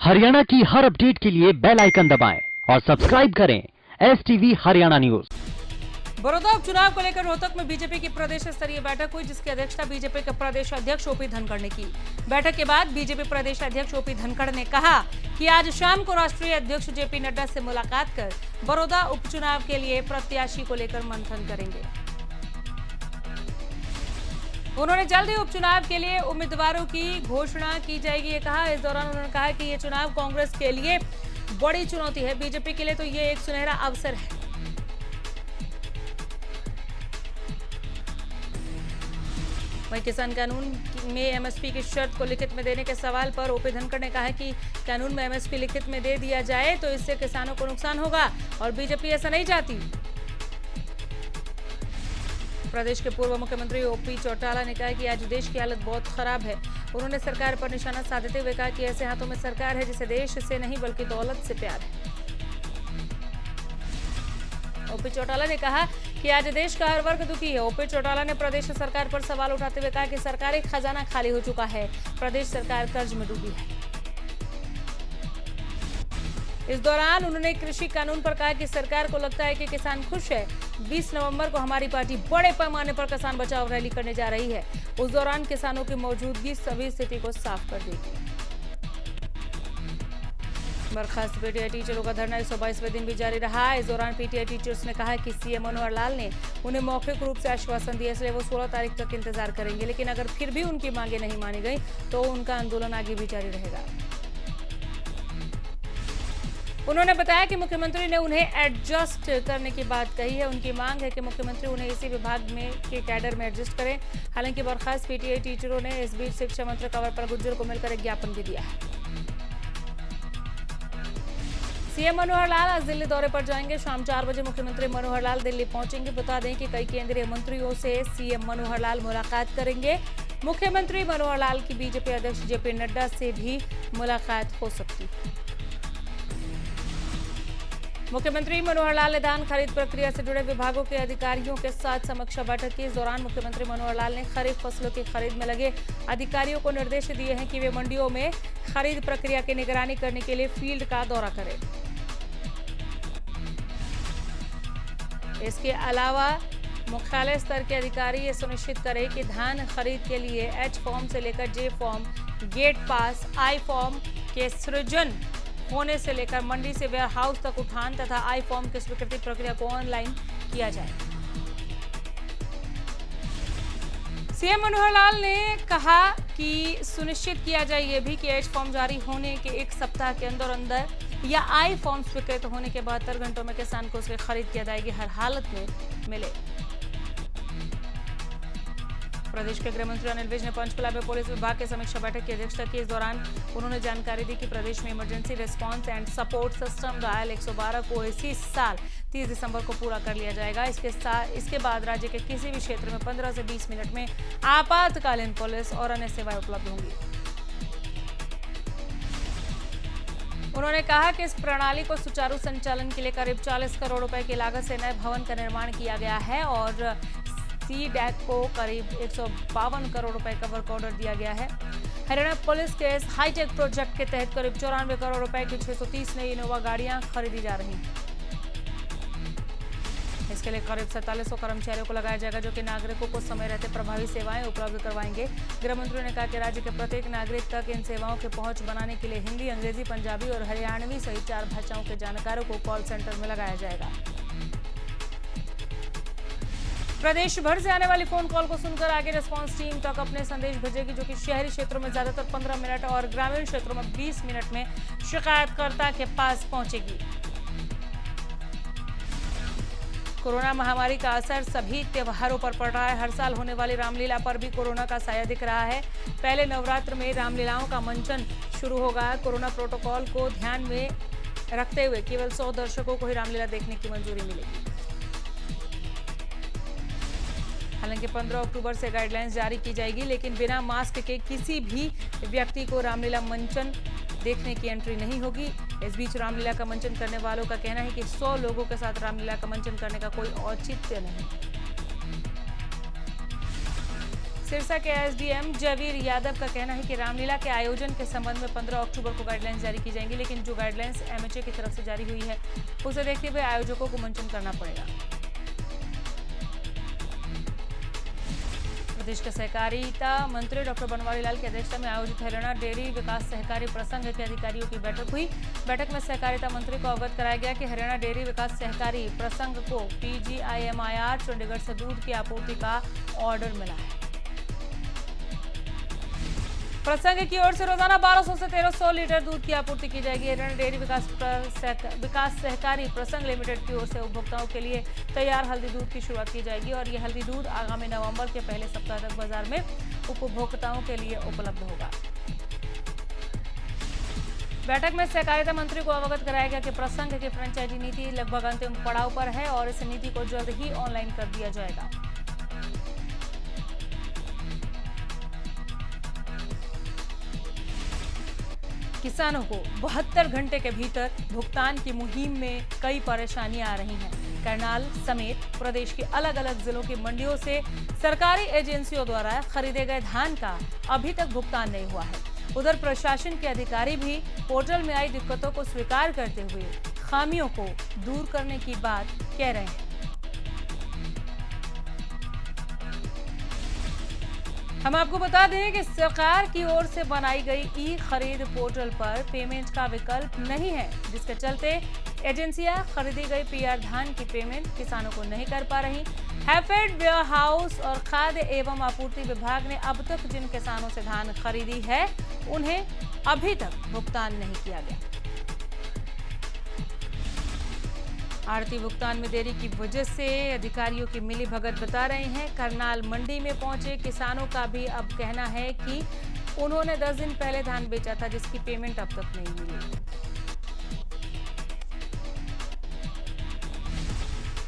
हरियाणा की हर अपडेट के लिए बेल आइकन दबाएं और सब्सक्राइब करें STV हरियाणा न्यूज। बड़ौदा उपचुनाव को लेकर रोहतक में बीजेपी की प्रदेश स्तरीय बैठक हुई, जिसकी अध्यक्षता बीजेपी के प्रदेश अध्यक्ष ओपी धनखड़ ने की। बैठक के बाद बीजेपी प्रदेश अध्यक्ष ओपी धनखड़ ने कहा कि आज शाम को राष्ट्रीय अध्यक्ष जेपी नड्डा से मुलाकात कर बड़ौदा उपचुनाव के लिए प्रत्याशी को लेकर मंथन करेंगे। उन्होंने जल्द ही उपचुनाव के लिए उम्मीदवारों की घोषणा की जाएगी, ये कहा। इस दौरान उन्होंने कहा कि ये चुनाव कांग्रेस के लिए बड़ी चुनौती है, बीजेपी के लिए तो ये एक सुनहरा अवसर है। वहीं किसान कानून में MSP की शर्त को लिखित में देने के सवाल पर ओपी धनखड़ ने कहा है कि कानून में MSP लिखित में दे दिया जाए तो इससे किसानों को नुकसान होगा और बीजेपी ऐसा नहीं चाहती। प्रदेश के पूर्व मुख्यमंत्री ओपी चौटाला ने कहा कि आज देश की हालत बहुत खराब है। उन्होंने सरकार पर निशाना साधते हुए कहा कि ऐसे हाथों में सरकार है जिसे देश से नहीं बल्कि दौलत से प्यार है। ओपी चौटाला ने कहा कि आज देश का हर वर्ग दुखी है। ओपी चौटाला ने प्रदेश सरकार पर सवाल उठाते हुए कहा कि सरकारी खजाना खाली हो चुका है, प्रदेश सरकार कर्ज में डूबी है। इस दौरान उन्होंने कृषि कानून पर कहा कि सरकार को लगता है कि किसान खुश है। 20 नवंबर को हमारी पार्टी बड़े पैमाने पर किसान बचाओ रैली करने जा रही है। उस दौरान किसानों की मौजूदगी सभी स्थिति को साफ कर देगी। बर्खास्त पीटीआई टीचरों का धरना 122वें दिन भी जारी रहा। इस दौरान पीटीआई टीचर्स ने कहा कि सीएम मनोहर लाल ने उन्हें मौखिक रूप से आश्वासन दिया, इसलिए वो 16 तारीख तक इंतजार करेंगे, लेकिन अगर फिर भी उनकी मांगे नहीं मानी गई तो उनका आंदोलन आगे भी जारी रहेगा। उन्होंने बताया कि मुख्यमंत्री ने उन्हें एडजस्ट करने की बात कही है। उनकी मांग है कि मुख्यमंत्री उन्हें इसी विभाग में के कैडर में एडजस्ट करें। हालांकि बर्खास्त पीटीआई टीचरों ने इस बीच शिक्षा मंत्री कंवरपाल गुर्जर को मिलकर एक ज्ञापन भी दिया है। सीएम मनोहर लाल आज दिल्ली दौरे पर जाएंगे। शाम 4 बजे मुख्यमंत्री मनोहर लाल दिल्ली पहुंचेंगे। बता दें कि कई केंद्रीय मंत्रियों से सीएम मनोहर लाल मुलाकात करेंगे। मुख्यमंत्री मनोहर लाल की बीजेपी अध्यक्ष जेपी नड्डा से भी मुलाकात हो सकती है। मुख्यमंत्री मनोहर लाल ने धान खरीद प्रक्रिया से जुड़े विभागों के अधिकारियों के साथ समीक्षा बैठक की। इस दौरान मुख्यमंत्री मनोहर लाल ने खरीफ फसलों की खरीद में लगे अधिकारियों को निर्देश दिए हैं कि वे मंडियों में खरीद प्रक्रिया की निगरानी करने के लिए फील्ड का दौरा करें। इसके अलावा मुख्यालय स्तर के अधिकारी ये सुनिश्चित करें कि धान खरीद के लिए H फॉर्म से लेकर J form, gate pass, I form के सृजन होने से लेकर मंडी से वेयर हाउस तक उठान तथा I फॉर्म की स्वीकृति प्रक्रिया को ऑनलाइन किया जाए। सीएम मनोहर लाल ने कहा कि सुनिश्चित किया जाए यह भी कि H फॉर्म जारी होने के 1 सप्ताह के अंदर या I फॉर्म स्वीकृत होने के 72 घंटों में किसान को उसकी खरीद की अदायगी हर हालत में मिले। प्रदेश के गृह मंत्री अनिल विज ने पंचकुला में पुलिस विभाग की समीक्षा बैठक की अध्यक्षता की। इस दौरान उन्होंने जानकारी दी कि प्रदेश में emergency response and support system dial 112 को इसी साल 30 दिसंबर को पूरा कर लिया जाएगा। इसके बाद राज्य के किसी भी क्षेत्र में 15 से 20 मिनट में आपातकालीन पुलिस और अन्य सेवाएं उपलब्ध होंगी। उन्होंने कहा कि इस प्रणाली को सुचारू संचालन के लिए करीब 40 करोड़ रुपए की लागत से नए भवन का निर्माण किया गया है और CDAC को करीब 152 करोड़ रुपए का वर्क ऑर्डर दिया गया है। हरियाणा पुलिस के इस हाईटेक प्रोजेक्ट के तहत करीब 94 करोड़ रुपए की 630 नई इनोवा गाड़ियां खरीदी जा रही हैं। इसके लिए करीब 4700 कर्मचारियों को लगाया जाएगा, जो कि नागरिकों को समय रहते प्रभावी सेवाएं उपलब्ध करवाएंगे। गृह मंत्री ने कहा कि राज्य के प्रत्येक नागरिक तक इन सेवाओं की पहुंच बनाने के लिए हिंदी, अंग्रेजी, पंजाबी और हरियाणवी सहित 4 भाषाओं के जानकारों को कॉल सेंटर में लगाया जाएगा। प्रदेश भर से आने वाली फोन कॉल को सुनकर आगे रिस्पांस टीम तक अपने संदेश भेजेगी, जो कि शहरी क्षेत्रों में ज्यादातर 15 मिनट और ग्रामीण क्षेत्रों में 20 मिनट में शिकायतकर्ता के पास पहुंचेगी। कोरोना महामारी का असर सभी त्योहारों पर पड़ रहा है। हर साल होने वाली रामलीला पर भी कोरोना का साया दिख रहा है। पहले नवरात्र में रामलीलाओं का मंचन शुरू होगा। कोरोना प्रोटोकॉल को ध्यान में रखते हुए केवल 100 दर्शकों को ही रामलीला देखने की मंजूरी मिलेगी। हालांकि 15 अक्टूबर से गाइडलाइंस जारी की जाएगी, लेकिन बिना मास्क के किसी भी व्यक्ति को रामलीला मंचन देखने की एंट्री नहीं होगी। इस बीच रामलीला का मंचन करने वालों का कहना है कि 100 लोगों के साथ रामलीला का मंचन करने का कोई औचित्य नहीं। सिरसा के एसडीएम जयवीर यादव का कहना है कि रामलीला के आयोजन के संबंध में 15 अक्टूबर को गाइडलाइंस जारी की जाएंगी, लेकिन जो गाइडलाइंस एमएचए की तरफ से जारी हुई है उसे देखते हुए आयोजकों को मंचन करना पड़ेगा। प्रदेश के सहकारिता मंत्री डॉक्टर बनवारी लाल की अध्यक्षता में आयोजित हरियाणा डेयरी विकास सहकारी प्रसंघ के अधिकारियों की बैठक हुई। बैठक में सहकारिता मंत्री को अवगत कराया गया कि हरियाणा डेयरी विकास सहकारी प्रसंघ को पीजीआईएमआईआर चंडीगढ़ से दूध की आपूर्ति का ऑर्डर मिला है। प्रसंघ की ओर से रोजाना 1200 से 1300 लीटर दूध की आपूर्ति की जाएगी। हरियाणा डेयरी विकास सहकारी प्रसंघ लिमिटेड की ओर से उपभोक्ताओं के लिए तैयार हल्दी दूध की शुरुआत की जाएगी और यह हल्दी दूध आगामी नवंबर के पहले सप्ताह तक बाजार में उपभोक्ताओं के लिए उपलब्ध होगा। बैठक में सहकारिता मंत्री को अवगत कराया गया कि प्रसंघ की फ्रेंचाइजी नीति लगभग अंतिम पड़ाव पर है और इस नीति को जल्द ही ऑनलाइन कर दिया जाएगा। किसानों को 72 घंटे के भीतर भुगतान की मुहिम में कई परेशानियां आ रही हैं। करनाल समेत प्रदेश के अलग अलग जिलों की मंडियों से सरकारी एजेंसियों द्वारा खरीदे गए धान का अभी तक भुगतान नहीं हुआ है। उधर प्रशासन के अधिकारी भी पोर्टल में आई दिक्कतों को स्वीकार करते हुए खामियों को दूर करने की बात कह रहे हैं। हम आपको बता दें कि सरकार की ओर से बनाई गई ई खरीद पोर्टल पर पेमेंट का विकल्प नहीं है, जिसके चलते एजेंसियां खरीदी गई पीआर धान की पेमेंट किसानों को नहीं कर पा रही। हैफेड वेयर हाउस और खाद्य एवं आपूर्ति विभाग ने अब तक जिन किसानों से धान खरीदी है उन्हें अभी तक भुगतान नहीं किया गया। आड़ती भुगतान में देरी की वजह से अधिकारियों की मिलीभगत बता रहे हैं। करनाल मंडी में पहुंचे किसानों का भी अब कहना है कि उन्होंने 10 दिन पहले धान बेचा था, जिसकी पेमेंट अब तक नहीं मिली।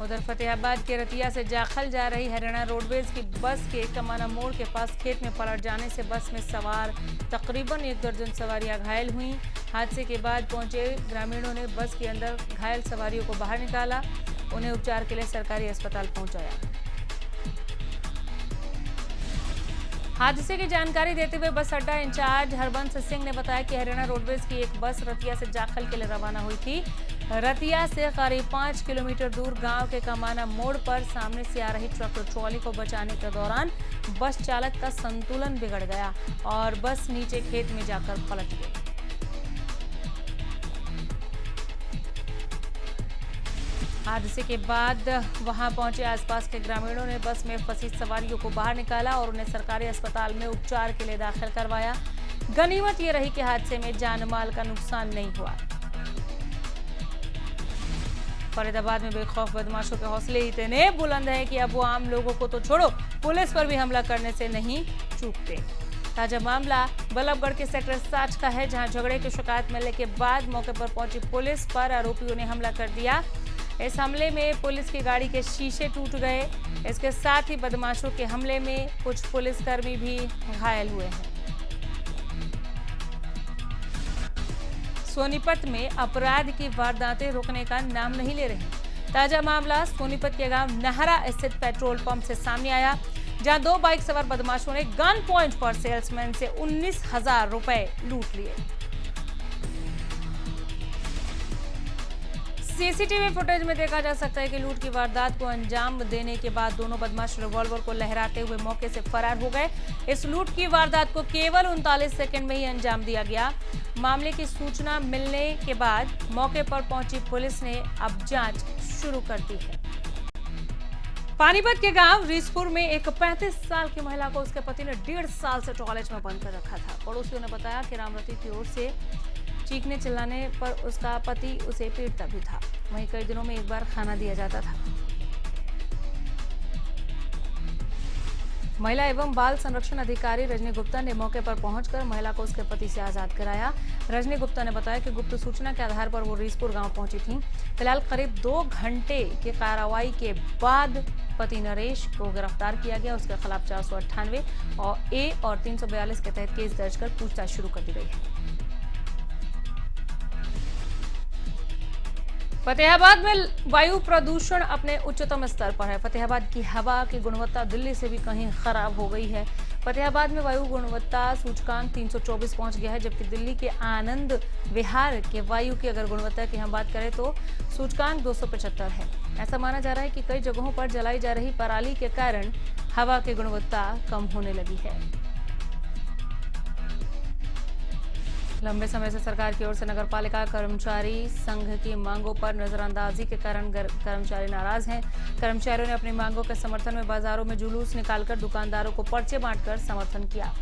उधर फतेहाबाद के रतिया से जाखल जा रही हरियाणा रोडवेज की बस के कमाना मोड़ के पास खेत में पलट जाने से बस में सवार तकरीबन 1 दर्जन सवारियां घायल हुई। हादसे के बाद पहुंचे ग्रामीणों ने बस के अंदर घायल सवारियों को बाहर निकाला, उन्हें उपचार के लिए सरकारी अस्पताल पहुंचाया। हादसे की जानकारी देते हुए बस अड्डा इंचार्ज हरबंस सिंह ने बताया कि हरियाणा रोडवेज की एक बस रतिया से जाखल के लिए रवाना हुई थी। रतिया से करीब 5 किलोमीटर दूर गांव के कमाना मोड़ पर सामने से आ रही ट्रक ट्रॉली को बचाने के दौरान बस चालक का संतुलन बिगड़ गया और बस नीचे खेत में जाकर पलट गई। हादसे के बाद वहां पहुंचे आसपास के ग्रामीणों ने बस में फंसी सवारियों को बाहर निकाला और उन्हें सरकारी अस्पताल में उपचार के लिए दाखिल करवाया। गनीमत ये रही कि हादसे में जान माल का नुकसान नहीं हुआ। फरीदाबाद में बेखौफ बदमाशों के हौसले इतने बुलंद हैं कि अब वो आम लोगों को तो छोड़ो, पुलिस पर भी हमला करने से नहीं चूकते। ताजा मामला बल्लभगढ़ के सेक्टर 60 का है, जहां झगड़े की शिकायत मिलने के बाद मौके पर पहुंची पुलिस पर आरोपियों ने हमला कर दिया। इस हमले में पुलिस की गाड़ी के शीशे टूट गए। इसके साथ ही बदमाशों के हमले में कुछ पुलिसकर्मी भी घायल हुए हैं। सोनीपत में अपराध की वारदातें रुकने का नाम नहीं ले रही। ताजा मामला सोनीपत के गांव नहरा स्थित पेट्रोल पंप से सामने आया, जहां 2 बाइक सवार बदमाशों ने गन पॉइंट पर सेल्समैन से 19,000 रुपए लूट लिए। सीसीटीवी फुटेज में देखा जा सकता है कि लूट की वारदात को अंजाम देने के बाद दोनों बदमाश रिवॉल्वर को लहराते हुए मौके से फरार हो गए। इस लूट की वारदात को केवल 39 सेकंड में ही अंजाम दिया गया। मामले की सूचना मिलने के बाद मौके पर पहुंची पुलिस ने अब जांच शुरू कर दी है। पानीपत के गांव रीसपुर में एक 35 साल की महिला को उसके पति ने 1.5 साल से टॉयलेट में बंद कर रखा था। पड़ोसियों ने बताया कि रामरती की ओर से चीखने चिल्लाने पर उसका पति उसे पीटता भी था। वहीं कई दिनों में एक बार खाना दिया जाता था। महिला एवं बाल संरक्षण अधिकारी रजनी गुप्ता ने मौके पर पहुंचकर महिला को उसके पति से आजाद कराया। रजनी गुप्ता ने बताया कि गुप्त सूचना के आधार पर वो रीसपुर गांव पहुंची थी। फिलहाल करीब 2 घंटे की कार्रवाई के बाद पति नरेश को गिरफ्तार किया गया। उसके खिलाफ 498 और ए और 342 के तहत केस दर्ज कर पूछताछ शुरू कर दी गई है। फतेहाबाद में वायु प्रदूषण अपने उच्चतम स्तर पर है। फतेहाबाद की हवा की गुणवत्ता दिल्ली से भी कहीं खराब हो गई है। फतेहाबाद में वायु गुणवत्ता सूचकांक 324 पहुंच गया है, जबकि दिल्ली के आनंद विहार के वायु की अगर गुणवत्ता की हम बात करें तो सूचकांक 275 है। ऐसा माना जा रहा है कि कई जगहों पर जलाई जा रही पराली के कारण हवा की गुणवत्ता कम होने लगी है। लंबे समय से सरकार की ओर से नगरपालिका कर्मचारी संघ की मांगों पर नजरअंदाजी के कारण कर्मचारी नाराज हैं। कर्मचारियों ने अपनी मांगों के समर्थन में बाजारों में जुलूस निकालकर दुकानदारों को पर्चे बांटकर समर्थन किया।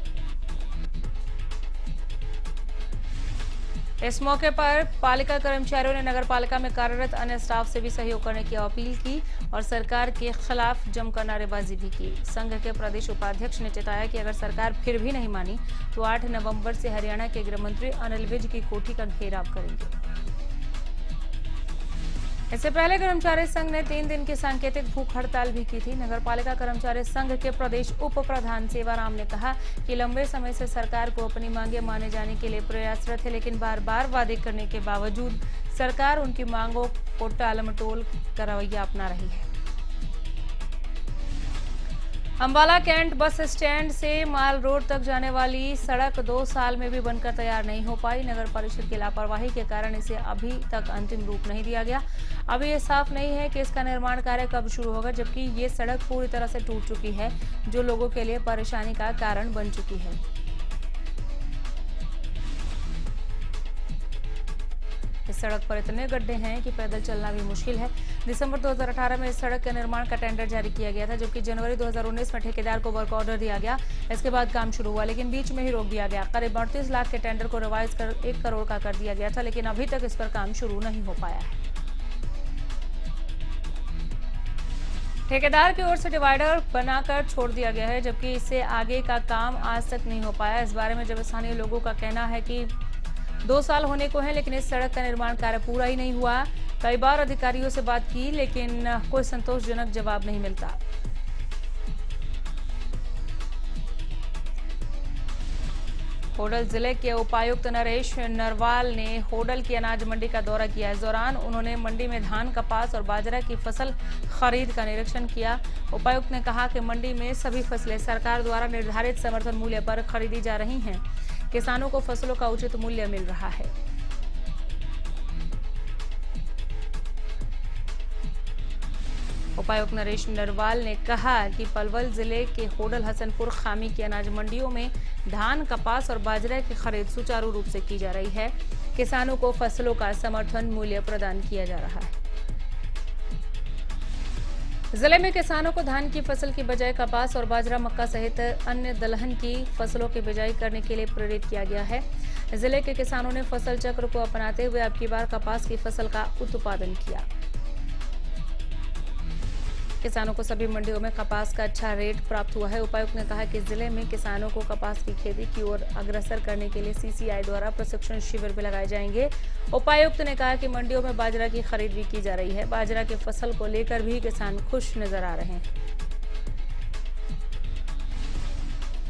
इस मौके पर पालिका कर्मचारियों ने नगरपालिका में कार्यरत अन्य स्टाफ से भी सहयोग करने की अपील की और सरकार के खिलाफ जमकर नारेबाजी भी की। संघ के प्रदेश उपाध्यक्ष ने चेताया कि अगर सरकार फिर भी नहीं मानी तो 8 नवंबर से हरियाणा के गृह मंत्री अनिल विज की कोठी का घेराव करेंगे। इससे पहले कर्मचारी संघ ने 3 दिन की सांकेतिक भूख हड़ताल भी की थी। नगरपालिका कर्मचारी संघ के प्रदेश उप प्रधान सेवाराम ने कहा कि लंबे समय से सरकार को अपनी मांगे माने जाने के लिए प्रयासरत है, लेकिन बार बार वादे करने के बावजूद सरकार उनकी मांगों को टालमटोल का रवैया अपना रही है। अंबाला कैंट बस स्टैंड से माल रोड तक जाने वाली सड़क 2 साल में भी बनकर तैयार नहीं हो पाई। नगर परिषद की लापरवाही के कारण इसे अभी तक अंतिम रूप नहीं दिया गया। अभी ये साफ नहीं है कि इसका निर्माण कार्य कब शुरू होगा, जबकि ये सड़क पूरी तरह से टूट चुकी है, जो लोगों के लिए परेशानी का कारण बन चुकी है। इस सड़क पर इतने गड्ढे हैं कि पैदल चलना भी मुश्किल है। दिसंबर 2018 में इस सड़क के निर्माण का टेंडर जारी किया गया था, जबकि जनवरी 2019 में ठेकेदार को वर्क ऑर्डर दिया गया। इसके बाद काम शुरू हुआ, लेकिन बीच में ही रोक दिया गया। करीब 38 लाख के टेंडर को रिवाइज कर 1 करोड़ का कर दिया गया था, लेकिन अभी तक इस पर काम शुरू नहीं हो पाया है। ठेकेदार की ओर से डिवाइडर बनाकर छोड़ दिया गया है, जबकि इससे आगे का काम आज तक नहीं हो पाया। इस बारे में जब स्थानीय लोगों का कहना है कि 2 साल होने को है, लेकिन इस सड़क का निर्माण कार्य पूरा ही नहीं हुआ। कई बार अधिकारियों से बात की, लेकिन कोई संतोषजनक जवाब नहीं मिलता। होडल जिले के उपायुक्त नरेश नरवाल ने होडल की अनाज मंडी का दौरा किया। इस दौरान उन्होंने मंडी में धान, कपास और बाजरा की फसल खरीद का निरीक्षण किया। उपायुक्त ने कहा कि मंडी में सभी फसलें सरकार द्वारा निर्धारित समर्थन मूल्य पर खरीदी जा रही हैं। किसानों को फसलों का उचित मूल्य मिल रहा है। उपायुक्त नरेश नरवाल ने कहा कि पलवल जिले के होडल, हसनपुर, खामी की अनाज मंडियों में धान, कपास और बाजरा की खरीद सुचारू रूप से की जा रही है। किसानों को फसलों का समर्थन मूल्य प्रदान किया जा रहा है। जिले में किसानों को धान की फसल की बजाय कपास और बाजरा, मक्का सहित अन्य दलहन की फसलों की बिजाई करने के लिए प्रेरित किया गया है। जिले के किसानों ने फसल चक्र को अपनाते हुए अब की बार कपास की फसल का उत्पादन किया। किसानों को सभी मंडियों में कपास का अच्छा रेट प्राप्त हुआ है। उपायुक्त ने कहा कि जिले में किसानों को कपास की खेती की ओर अग्रसर करने के लिए सीसीआई द्वारा प्रशिक्षण शिविर भी लगाए जाएंगे। उपायुक्त ने कहा कि मंडियों में बाजरा की खरीद भी की जा रही है। बाजरा की फसल को लेकर भी किसान खुश नजर आ रहे हैं।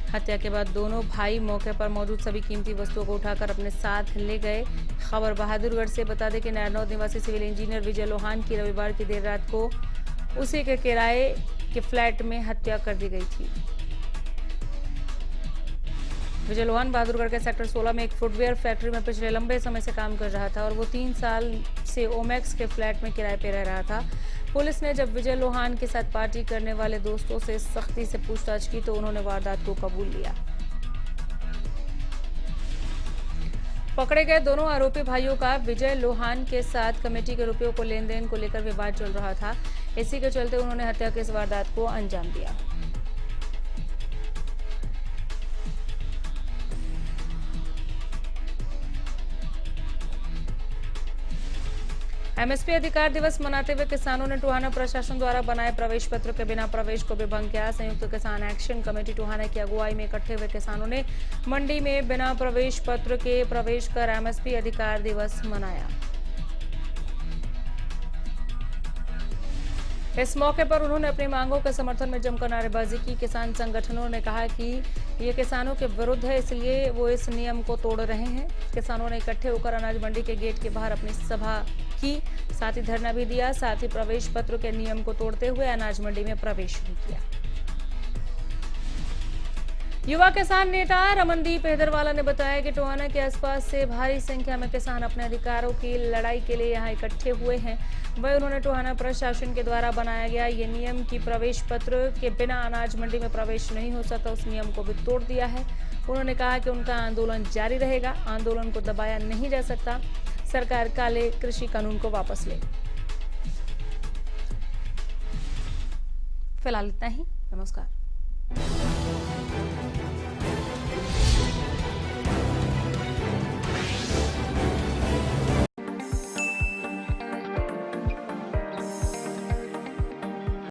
हत्या के बाद दोनों भाई मौके पर मौजूद सभी कीमती वस्तुओं को उठाकर अपने साथ ले गए। खबर बहादुरगढ़ से बता दें कि नारनौद निवासी सिविल इंजीनियर विजय लोहान की रविवार की देर रात को उसी के किराए के फ्लैट में हत्या कर दी गई थी। विजय लोहान बहादुरगढ़ के सेक्टर 16 में एक फुटवेयर फैक्ट्री में पिछले लंबे समय से काम कर रहा था और वो 3 साल से ओमैक्स के फ्लैट में किराए पे रह रहा था। पुलिस ने जब विजय लोहान के साथ पार्टी करने वाले दोस्तों से सख्ती से पूछताछ की तो उन्होंने वारदात को कबूल लिया। पकड़े गए दोनों आरोपी भाइयों का विजय लोहान के साथ कमेटी के रुपयों को लेन देन को लेकर विवाद चल रहा था। इसी के चलते उन्होंने हत्या की इस वारदात को अंजाम दिया। एमएसपी अधिकार दिवस मनाते हुए किसानों ने टोहाना प्रशासन द्वारा बनाए प्रवेश पत्र के बिना प्रवेश को भी भंग किया। संयुक्त किसान एक्शन कमेटी टोहाना की अगुवाई में इकट्ठे हुए किसानों ने मंडी में बिना प्रवेश पत्र के प्रवेश कर एमएसपी अधिकार दिवस मनाया। इस मौके पर उन्होंने अपनी मांगों के समर्थन में जमकर नारेबाजी की। किसान संगठनों ने कहा कि ये किसानों के विरुद्ध है, इसलिए वो इस नियम को तोड़ रहे हैं। किसानों ने इकट्ठे होकर अनाज मंडी के गेट के बाहर अपनी सभा की, साथ ही धरना भी दिया, साथ ही प्रवेश पत्र के नियम को तोड़ते हुए अनाज मंडी में प्रवेश भी किया। युवा किसान नेता रमनदीप हैदरवाला ने बताया कि टोहाना के आसपास से भारी संख्या में किसान अपने अधिकारों की लड़ाई के लिए यहां इकट्ठे हुए हैं। वहीं उन्होंने टोहाना प्रशासन के द्वारा बनाया गया ये नियम की प्रवेश पत्र के बिना अनाज मंडी में प्रवेश नहीं हो सकता, उस नियम को भी तोड़ दिया है। उन्होंने कहा कि उनका आंदोलन जारी रहेगा, आंदोलन को दबाया नहीं जा सकता, सरकार काले कृषि कानून को वापस ले। फिलहाल इतना ही, नमस्कार।